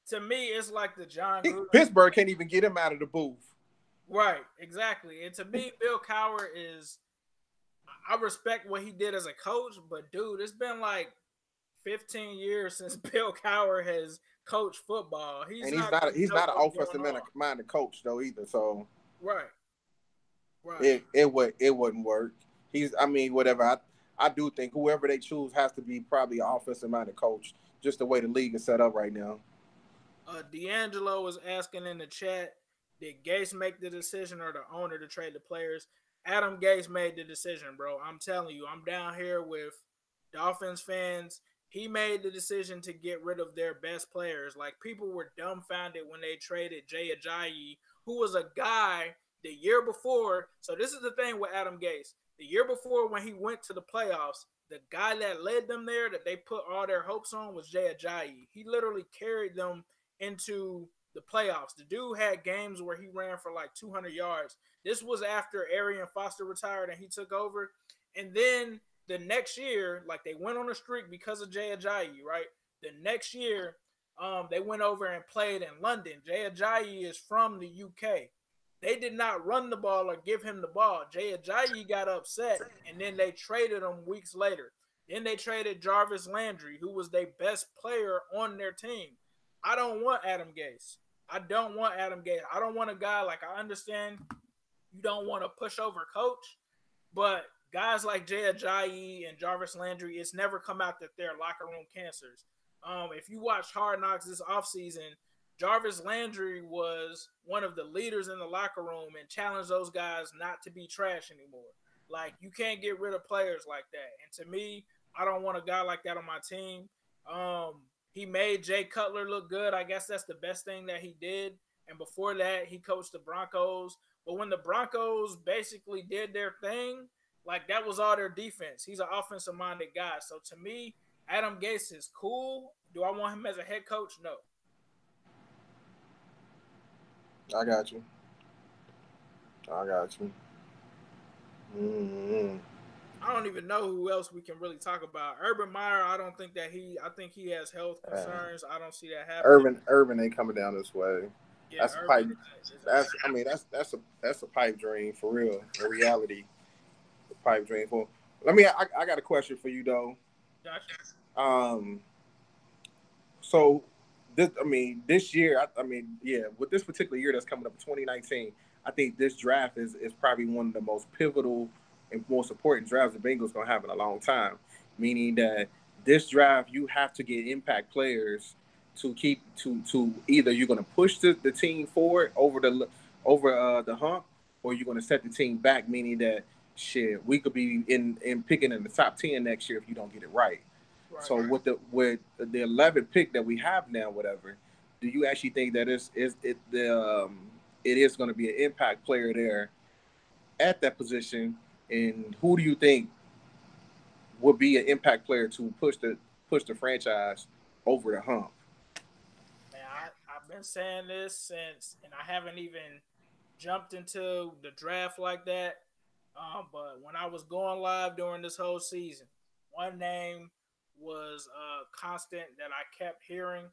To me, it's like the John Gruden. Pittsburgh can't even get him out of the booth. Right, exactly. And to me, Bill Cowher is. I respect what he did as a coach, but dude, it's been like 15 years since Bill Cowher has coached football. He's not an offensive minded coach though either. So right. It wouldn't work. Whatever. I do think whoever they choose has to be probably an offensive minded coach. Just the way the league is set up right now. D'Angelo was asking in the chat, did Gase make the decision or the owner to trade the players? Adam Gase made the decision, bro. I'm telling you, I'm down here with Dolphins fans. He made the decision to get rid of their best players. Like, people were dumbfounded when they traded Jay Ajayi, who was a guy the year before. So this is the thing with Adam Gase. The year before when he went to the playoffs, the guy that led them there, that they put all their hopes on, was Jay Ajayi. He literally carried them into the playoffs. The dude had games where he ran for like 200 yards. This was after Arian Foster retired and he took over. And then the next year, like, they went on a streak because of Jay Ajayi, right? The next year, they went over and played in London. Jay Ajayi is from the UK. They did not run the ball or give him the ball. Jay Ajayi got upset, and then they traded him weeks later. Then they traded Jarvis Landry, who was their best player on their team. I don't want Adam Gase. I don't want a guy, like, I understand you don't want to push over coach, but guys like Jay Ajayi and Jarvis Landry, it's never come out that they're locker room cancers. If you watch Hard Knocks this offseason, Jarvis Landry was one of the leaders in the locker room and challenged those guys not to be trash anymore. Like, you can't get rid of players like that. And to me, I don't want a guy like that on my team. He made Jay Cutler look good. I guess that's the best thing that he did. And before that, he coached the Broncos. But when the Broncos basically did their thing, like, that was all their defense. He's an offensive-minded guy. So to me, Adam Gase is cool. Do I want him as a head coach? No. I got you. Mm-hmm. I don't even know who else we can really talk about. Urban Meyer, I think he has health concerns. I don't see that happening. Urban ain't coming down this way. Yeah, that's Urban, a pipe. That's a pipe dream for real. A reality. A pipe dream for. I got a question for you though. Gotcha. So this year, with this particular year that's coming up, 2019, I think this draft is probably one of the most pivotal and most important drafts the Bengals gonna have in a long time. Meaning that this draft, you have to get impact players to keep to either you're gonna push the team forward over the hump, or you're gonna set the team back. Meaning that we could be in picking in the top 10 next year if you don't get it right. So with the 11th pick that we have now, whatever, do you actually think that it is going to be an impact player there at that position. And who do you think would be an impact player to push the franchise over the hump? Man, I've been saying this since, and I haven't even jumped into the draft like that. But when I was going live during this whole season, one name was constant that I kept hearing,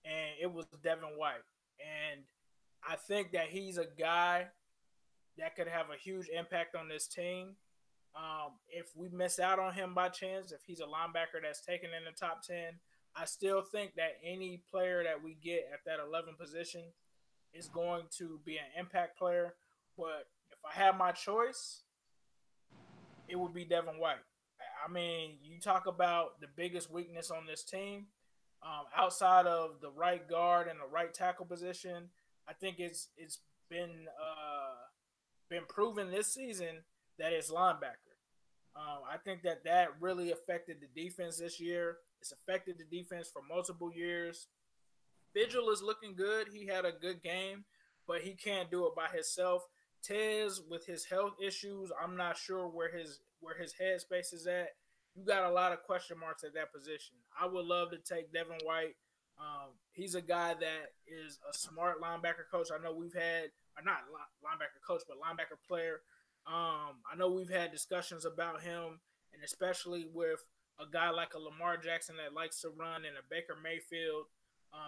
and it was Devin White. And I think that he's a guy that could have a huge impact on this team. If we miss out on him by chance, if he's a linebacker that's taken in the top 10, I still think that any player that we get at that 11 position is going to be an impact player. But if I had my choice, it would be Devin White. I mean, you talk about the biggest weakness on this team outside of the right guard and the right tackle position. I think it's been proven this season that it's linebacker. I think that really affected the defense this year. It's affected the defense for multiple years. Vigil is looking good. He had a good game, but he can't do it by himself. Tez with his health issues, I'm not sure where his headspace is at. You got a lot of question marks at that position. I would love to take Devin White. He's a guy that is a smart linebacker coach. I know we've had, or not linebacker coach, but linebacker player. I know we've had discussions about him, and especially with a guy like a Lamar Jackson that likes to run and a Baker Mayfield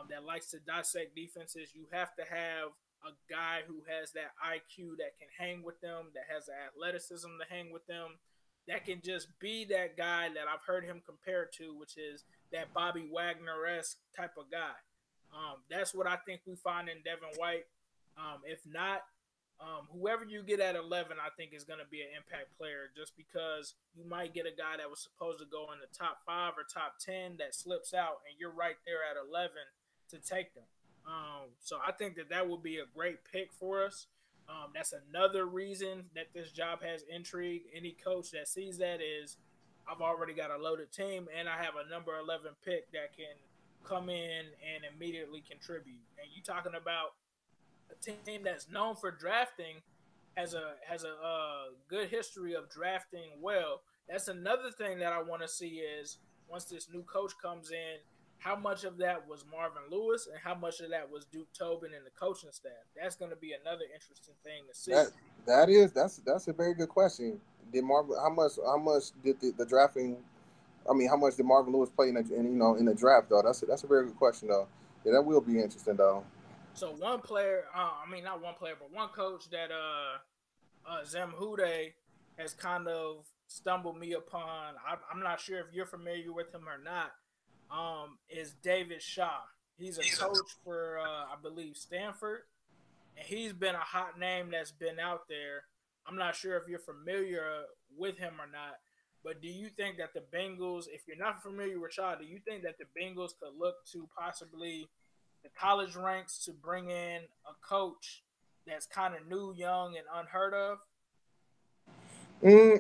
that likes to dissect defenses. You have to have a guy who has that IQ that can hang with them, that has the athleticism to hang with them, that can just be that guy that I've heard him compared to, which is that Bobby Wagner-esque type of guy. That's what I think we find in Devin White. If not, whoever you get at 11, I think is going to be an impact player just because you might get a guy that was supposed to go in the top 5 or top 10 that slips out, and you're right there at 11 to take them. So I think that would be a great pick for us. That's another reason that this job has intrigue. Any coach that sees that is, I've already got a loaded team, and I have a number 11 pick that can come in and immediately contribute. And you talking about a team that's known for drafting has a good history of drafting well. That's another thing that I want to see is once this new coach comes in, how much of that was Marvin Lewis and how much of that was Duke Tobin and the coaching staff. That's going to be another interesting thing to see. That's a very good question. Did Marvin how much did the drafting? I mean, how much did Marvin Lewis play in the draft though? That's a very good question though. Yeah, that will be interesting though. So one player, I mean not one player, but one coach that Zem Hude has kind of stumbled me upon. I'm not sure if you're familiar with him or not. Is David Shaw. He's a coach for I believe Stanford, and he's been a hot name that's been out there. I'm not sure if you're familiar with him or not, but do you think that the Bengals, if you're not familiar with Shaw, do you think that the Bengals could look to possibly the college ranks to bring in a coach that's kind of new, young, and unheard of?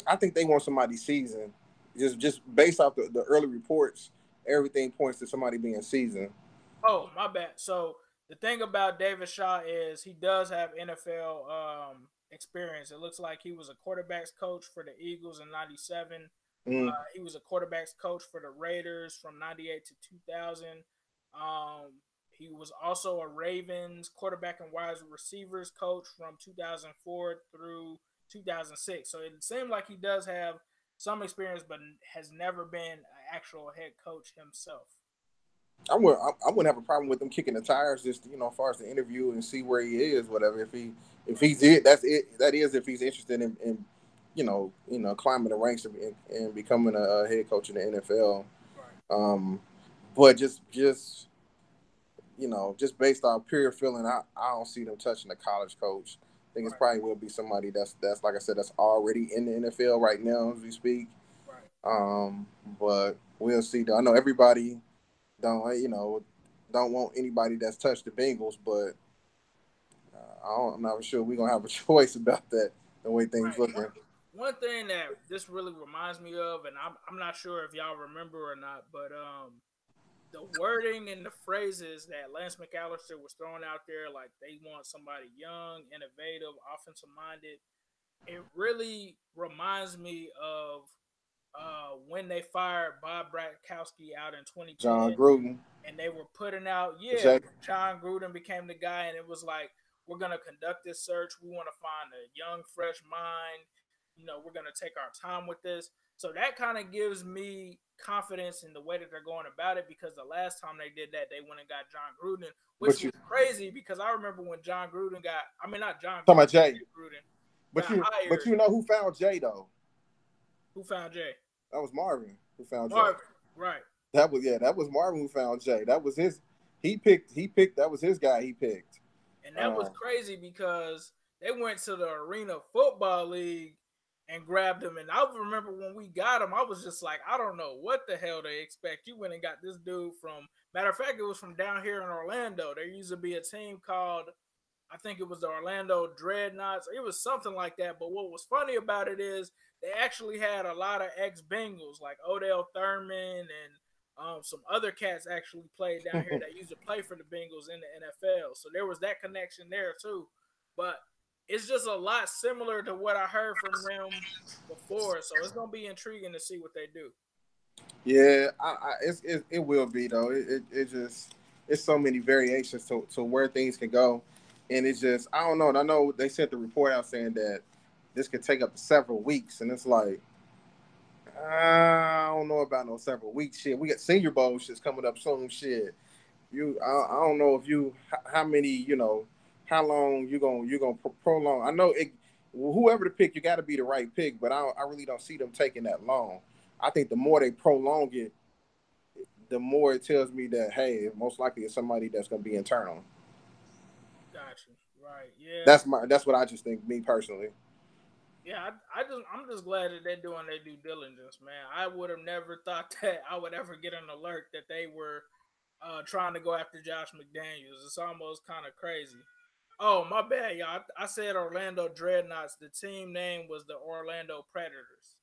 I think they want somebody seasoned. Just based off the early reports, everything points to somebody being seasoned. Oh, my bad. So the thing about David Shaw is he does have NFL experience. It looks like he was a quarterbacks coach for the Eagles in '97. Mm, He was a quarterbacks coach for the Raiders from '98 to 2000. He was also a Ravens quarterback and wide receivers coach from 2004 through 2006. So it seemed like he does have some experience, but has never been an actual head coach himself. I wouldn't have a problem with them kicking the tires, just as far as the interview and see where he is, whatever. If he's it, that's it. That is if he's interested in climbing the ranks and becoming a head coach in the NFL. Right. But just based on pure feeling, I don't see them touching the college coach. I think it's Right. probably will be somebody that's like I said, that's already in the NFL right now as we speak. Right. Um, but we'll see. I know everybody don't want anybody that's touched the Bengals, but I'm not sure we're gonna have a choice about that the way things Right. looking. One thing that this really reminds me of, and I'm not sure if y'all remember or not, but the wording and the phrases that Lance McAllister was throwing out there, like they want somebody young, innovative, offensive minded. It really reminds me of when they fired Bob Bratkowski out in 2010, John Gruden. and they were putting out, Jay. John Gruden became the guy, and it was like, we're gonna conduct this search. We want to find a young, fresh mind. We're gonna take our time with this. So that kind of gives me confidence in the way that they're going about it, because the last time they did that, they went and got John Gruden, which was crazy because I remember when John Gruden not John Gruden, talking about Jay. Gruden But hired. But you know who found Jay though? Who found Jay? That was Marvin who found Marvin, Jay. right. That was Marvin who found Jay. That was his. He picked. That was his guy. He picked. And that was crazy because they went to the Arena Football League and grabbed him. And I remember when we got him, I was just like, I don't know what the hell they expect. You went and got this dude from. Matter of fact, it was from down here in Orlando. There used to be a team called, I think it was the Orlando Dreadnoughts. It was something like that. But what was funny about it is they actually had a lot of ex-Bengals, like Odell Thurman and some other cats actually played down here that used to play for the Bengals in the NFL. So there was that connection there too. But it's just a lot similar to what I heard from them before. So it's going to be intriguing to see what they do. Yeah, it will be though. It just it's so many variations to where things can go, and it's just I don't know. And I know they sent the report out saying that this could take up to several weeks, and it's like I don't know about no several weeks shit. We got Senior Bowl shit's coming up soon. Shit, I don't know if you how many how long you gonna prolong. I know it. Whoever the pick, you got to be the right pick, but I really don't see them taking that long. I think the more they prolong it, the more it tells me that hey, most likely it's somebody that's gonna be internal. Gotcha. Right. Yeah. That's what I just think. Me personally. Yeah, I'm just glad that they're doing their due diligence, man. I would have never thought that I would ever get an alert that they were trying to go after Josh McDaniels. It's almost kind of crazy. Oh, my bad, y'all. I said Orlando Dreadnoughts. The team name was the Orlando Predators.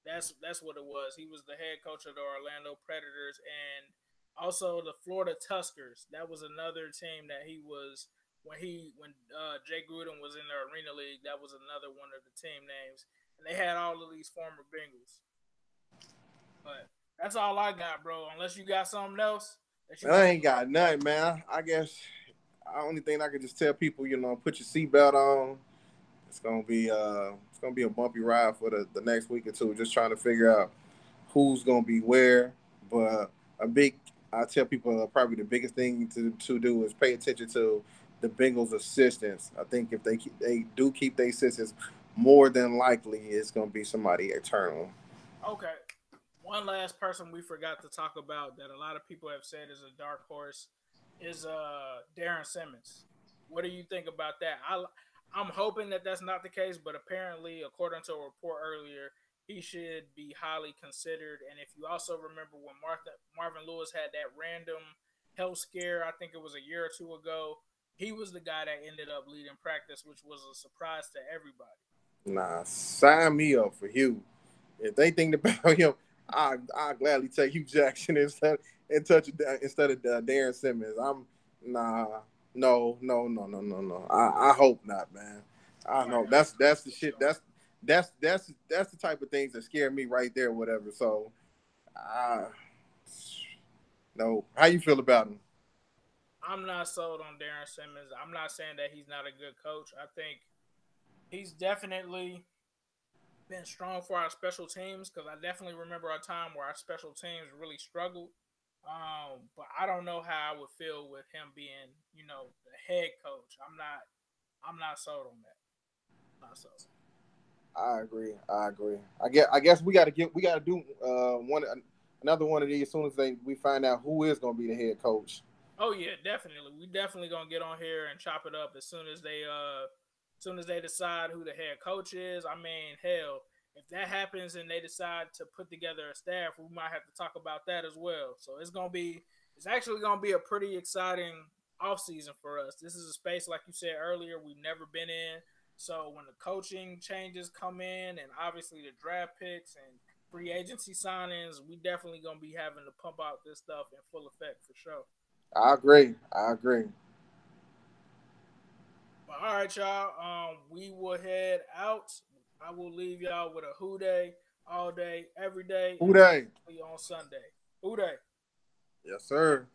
That's what it was. He was the head coach of the Orlando Predators, and also the Florida Tuskers. That was another team that he was when Jay Gruden was in the Arena League. That was another one of the team names, and they had all of these former Bengals. But that's all I got, bro. Unless you got something else. I ain't got nothing, man. I guess the only thing I could just tell people, put your seatbelt on. It's gonna be a bumpy ride for the next week or two. Just trying to figure out who's gonna be where. But I tell people probably the biggest thing to do is pay attention to the Bengals' assistants. I think if they do keep their assistants, more than likely it's gonna be somebody eternal. Okay. One last person we forgot to talk about that a lot of people have said is a dark horse is Darren Simmons. What do you think about that? I'm hoping that that's not the case, but apparently, according to a report earlier, he should be highly considered. And if you also remember when Marvin Lewis had that random health scare, I think it was a year or two ago, he was the guy that ended up leading practice, which was a surprise to everybody. Nah, sign me up for Hue. If they think about him, I gladly take Hue Jackson instead of Darren Simmons. No. I hope not, man. I know that's the shit. That's the type of things that scare me right there. Whatever. So, no. How you feel about him? I'm not sold on Darren Simmons. I'm not saying that he's not a good coach. I think he's definitely been strong for our special teams, because I definitely remember a time where our special teams really struggled. But I don't know how I would feel with him being, the head coach. I'm not sold on that. Not sold. I agree. I guess we got to do another one of these as soon as we find out who is going to be the head coach. Oh yeah, definitely. We definitely gonna get on here and chop it up as soon as they decide who the head coach is. I mean, hell, if that happens and they decide to put together a staff, we might have to talk about that as well. So it's actually gonna be a pretty exciting offseason for us. This is a space, like you said earlier, we've never been in. So when the coaching changes come in, and obviously the draft picks and free agency signings, we definitely gonna be having to pump out this stuff in full effect for sure. I agree. I agree. But all right, y'all. We will head out. I will leave y'all with a Who Day all day, every day, Who and Dey? especially on Sunday. Who Day? Yes, sir.